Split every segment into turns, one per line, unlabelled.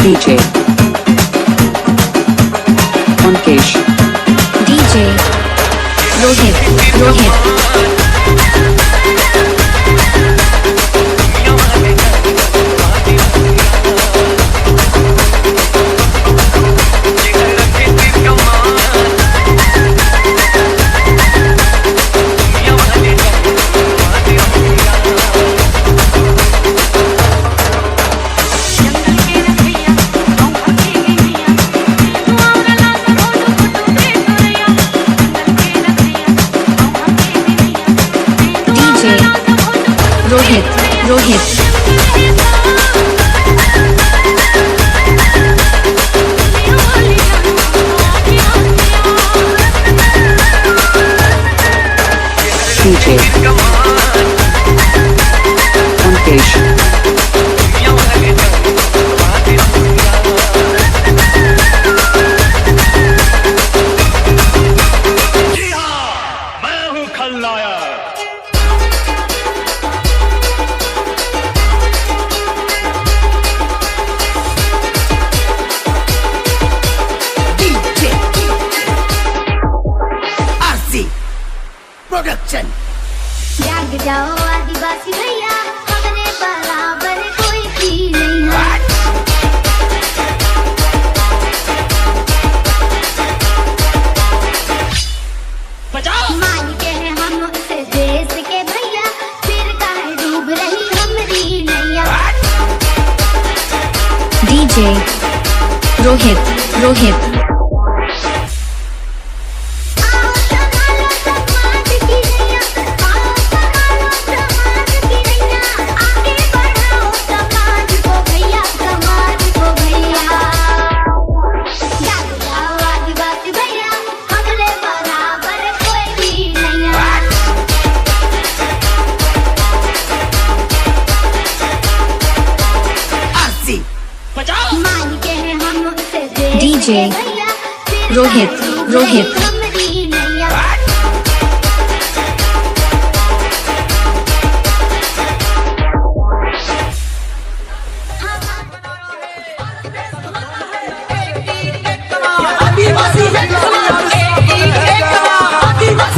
DJ Onkesh
DJ Rohit Rohit
DJ Onkesh
जी हाँ, मैं हूँ खलनायक।
प्रोडक्शन
जाग जाओ आदिवासी भैया, हमारे बराबर कोई भी नहीं है। मालिक हैं हम उस देश के भैया, फिर काहे डूब रही हमारी नैया।
DJ Rohit DJ Rohit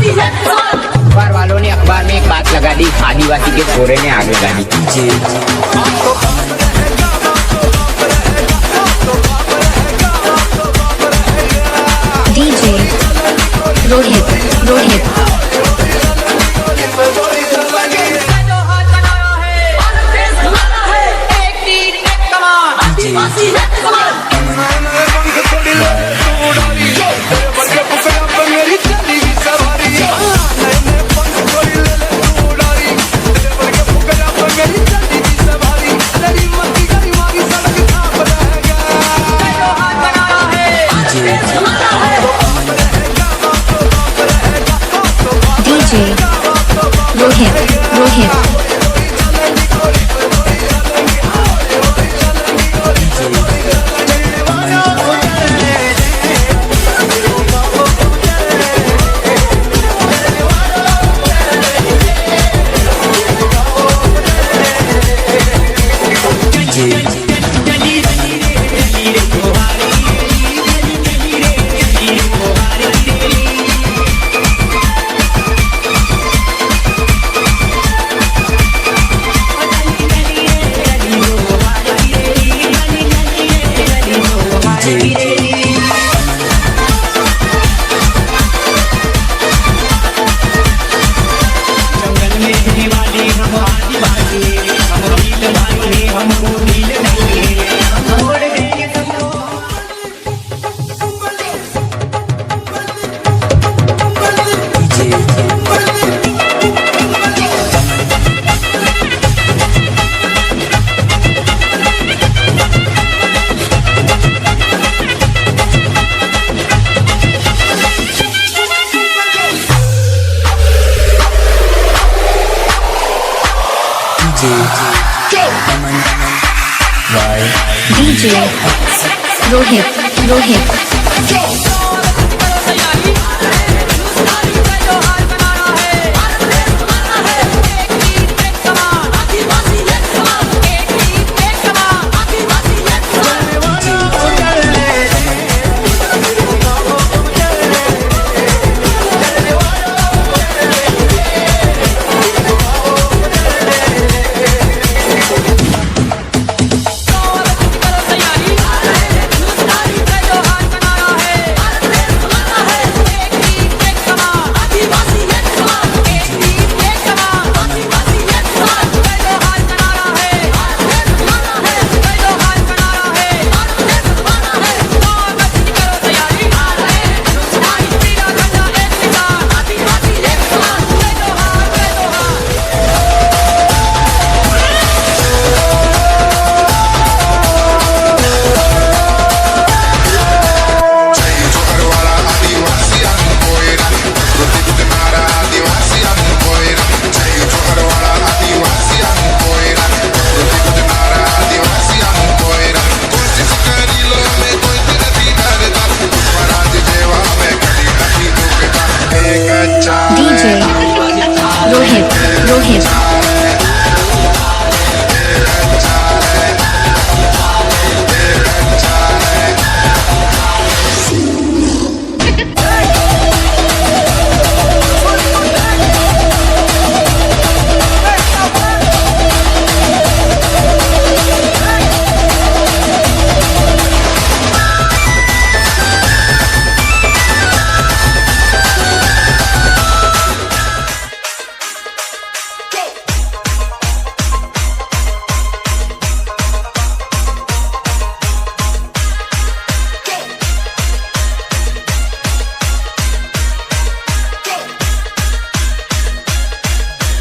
अखबार वालों ने अखबार में एक बात लगा दी, आदिवासी के छोरे ने आग लगा दी।
DJ Rohit Rohit DJ Rohit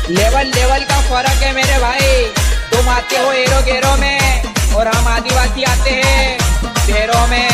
Rohit
लेवल का फर्क है मेरे भाई। तुम आते हो एरो गेरो में और हम आदिवासी आते हैं शहरों में।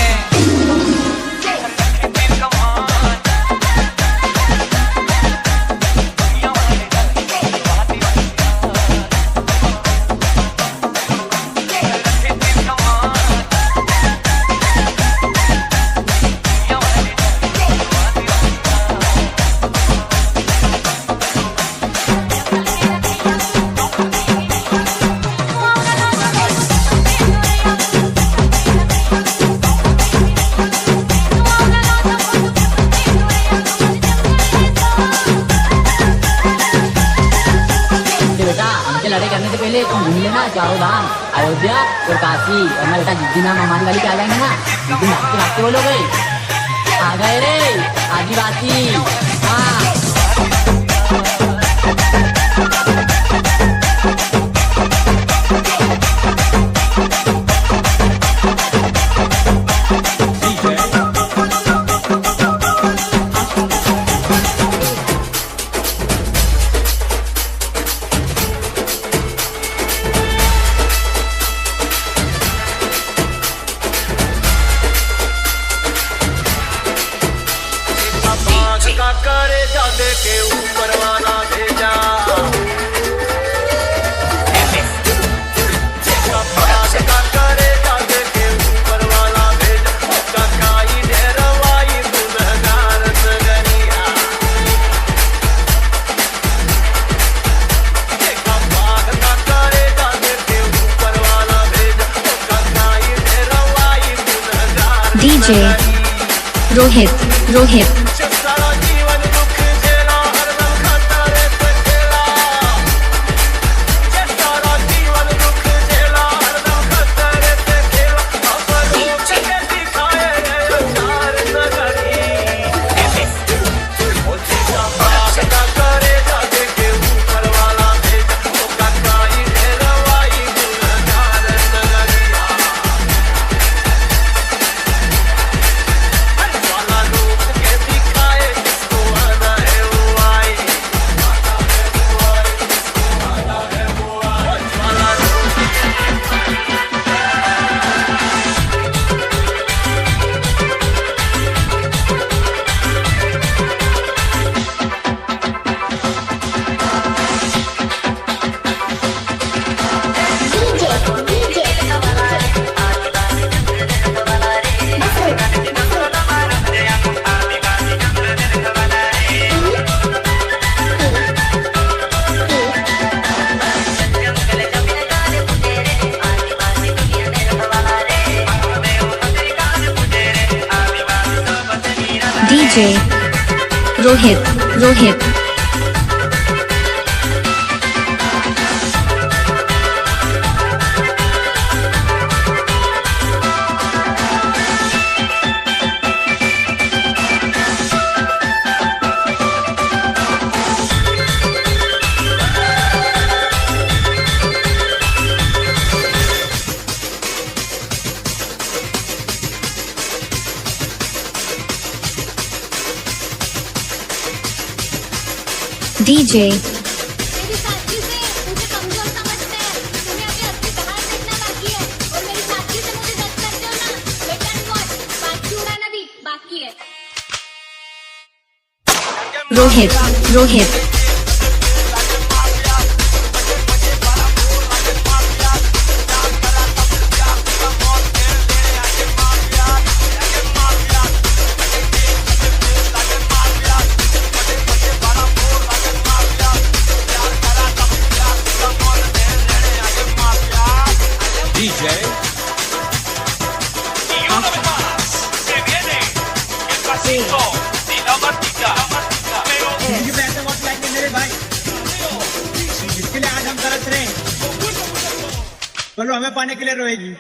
लड़ाई करने से पहले तुम घूम लेना चारों धाम, अयोध्या और काशी। और मैं बेटा जिस दिन हम हमारी वाली के आ जाएंगे ना, जिस दिन भागते भागते बोलोगे आ गए रे आदिवासी। हाँ
का करे जादे के ऊपर वाला भेजा का करे जादे के ऊपर वाला भेजा काई ढेरवाई गुनहगार सगरिया का करे जादे के ऊपर वाला भेजा काई ढेरवाई गुनहगार
डीजे रोहित
सारा जीवन दुख झेला हरदम खाता रे खेला सारा जीवन दुख झेला हरदम खाता रे खेला अपन रूप के दिखाए अचार नगरी ओ जीता पास का करे जाते के ऊपर वाला भेजा ओ काई ढेरवाई गुनहगार नगरिया वाला रूप के दिखाए जिसको आना है वो आए वाला रूप
डीजे रोहित डीजे
मेरी साथी से मुझे कमजोर समझते हैं। तुम्हें अभी असली कहानी देखना बाकी है और मेरी साथी से मुझे जज करते हो ना, बेटा एंड वॉच बाकी उड़ाना भी बाकी है।
रोहित
चलो हमें पाने के लिए रोएगी।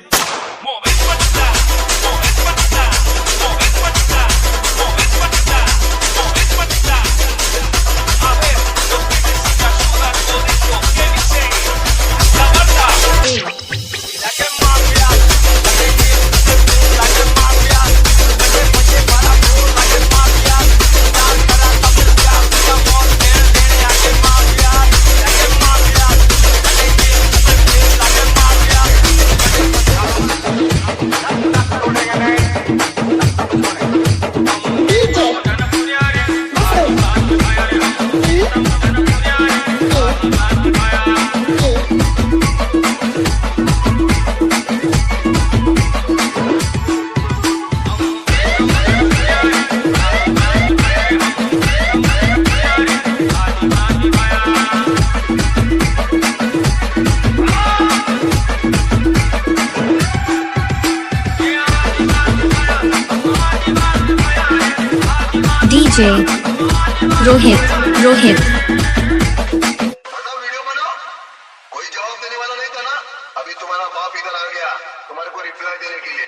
DJ रोहित रोहित
वीडियो बनाओ, कोई जवाब देने वाला नहीं था ना। अभी तुम्हारा बाप इधर आ गया तुम्हारे को रिप्लाई देने के लिए।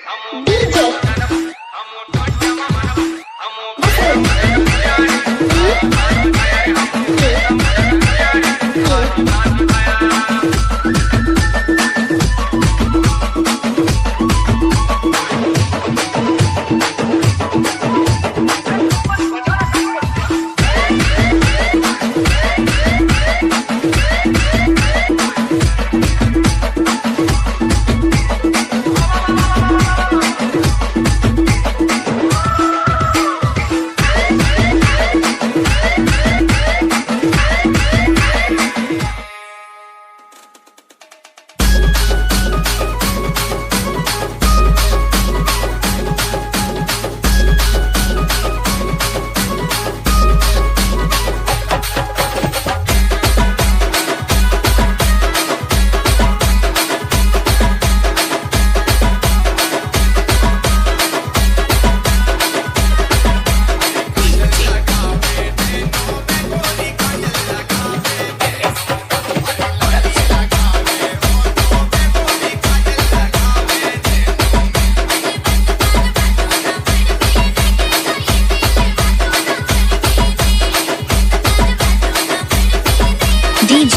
DJ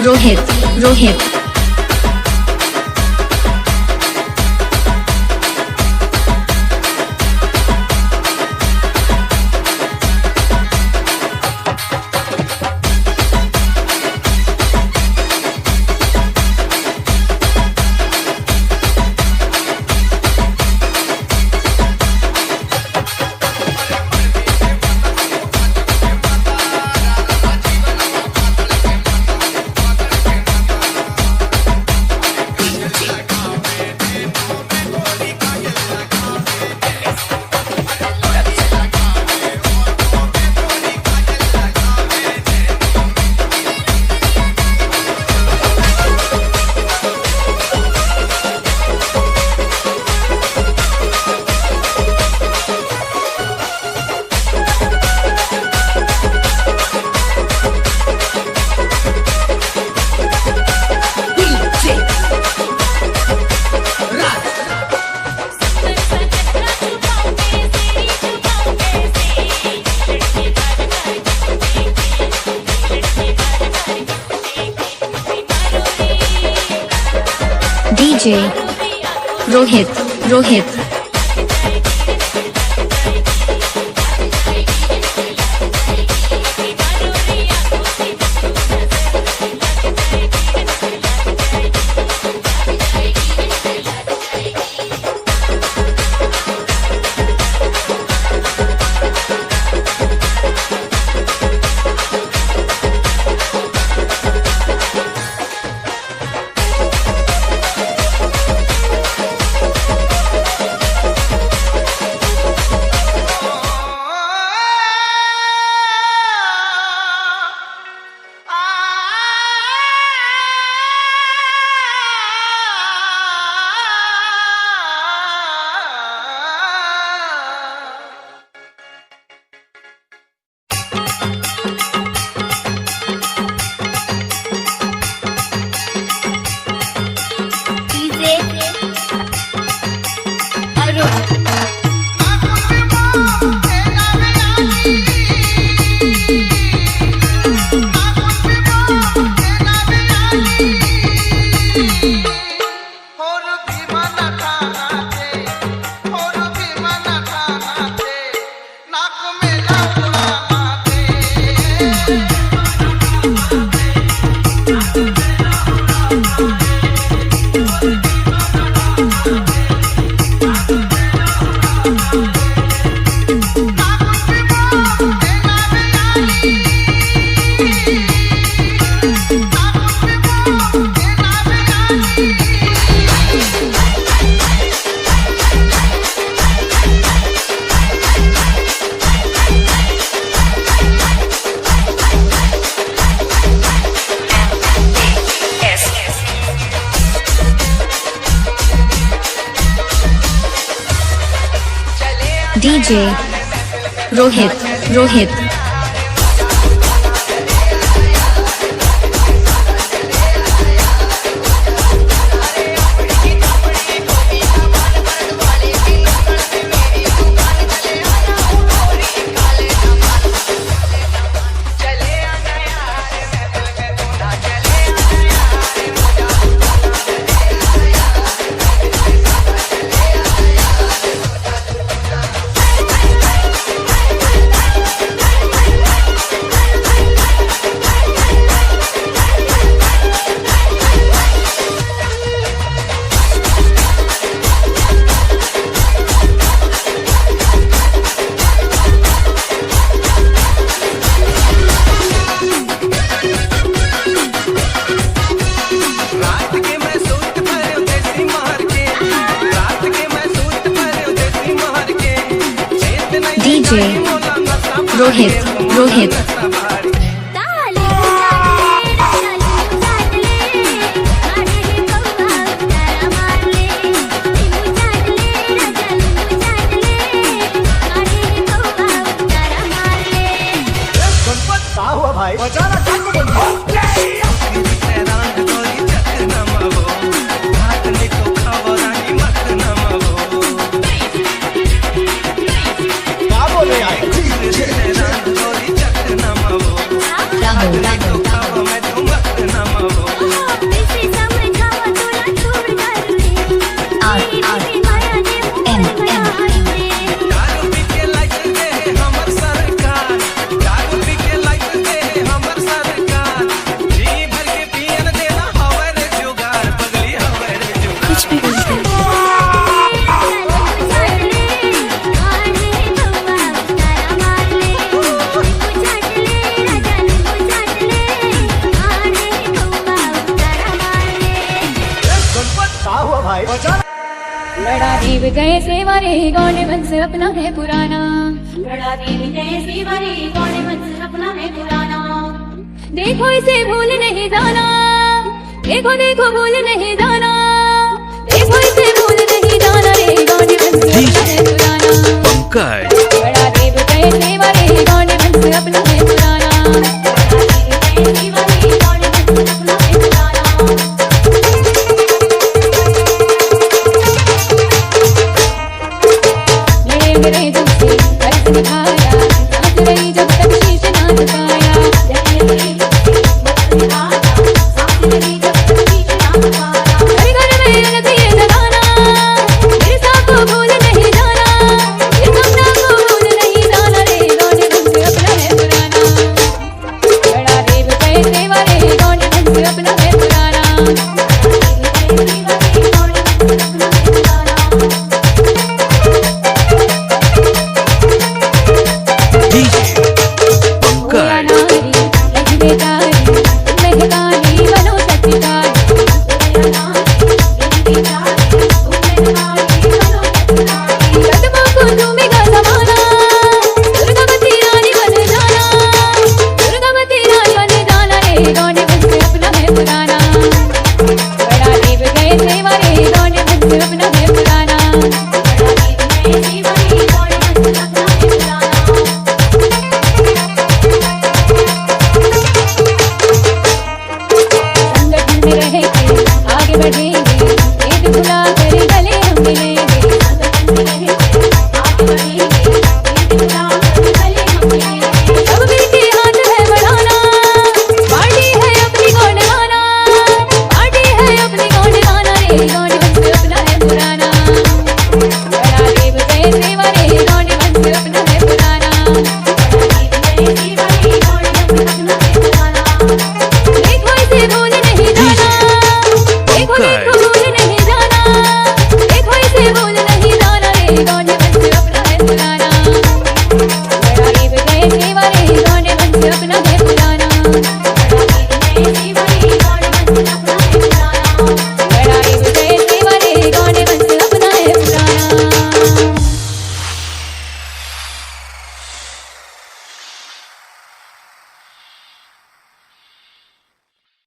Rohit Rohit DJ Rohit Rohit DJ Rohit Rohit
रात के मैं सूट पहने देसी मार के रात के मैं सूट पहने देसी मार के चेत नहीं
DJ
मोला नशा
रोहित रोहित
ताले चाट ले आने ही कौवा तारा मार ले तू चाट ले चाट ले आने ही कौवा तारा मार ले
का हुआ भाई बचाना चाकू बंद हैरान गोरी चक नमवो हाथ में तो खावो रानी मत नमवो क्या बोल रहे हैं हैरान गोरी चक नमवो
राहुल
तो खावो मैं तो मत नमवो
इसे समझावा तोला छोड़ कर ले
आर
माया दे
एम
दारू पी के लाइसेंस दे हमर सरकार दारू पी के लाइसेंस दे हमर सरकार जी भर के पियन देना हवे रे जुगाड़ पगली हवे रे जुगाड़
कुछ भी बोलते हैं।
बड़ा देव गए से मारे गौने मन से अपना है पुराना बड़ा देव गए से मारे गौने मन से अपना है पुराना देखो इसे भूल नहीं जाना देखो देखो भूल नहीं जाना देखो इसे भूल नहीं जाना रे गौने मन से अपना है पुराना बड़ा देव गए से मारे गौने मन से अपना है पुराना बड़ा देव गए से मारे गौने मन से अपना है पुराना मेरे दिल से अर्ज निभाया समझ रही जब तक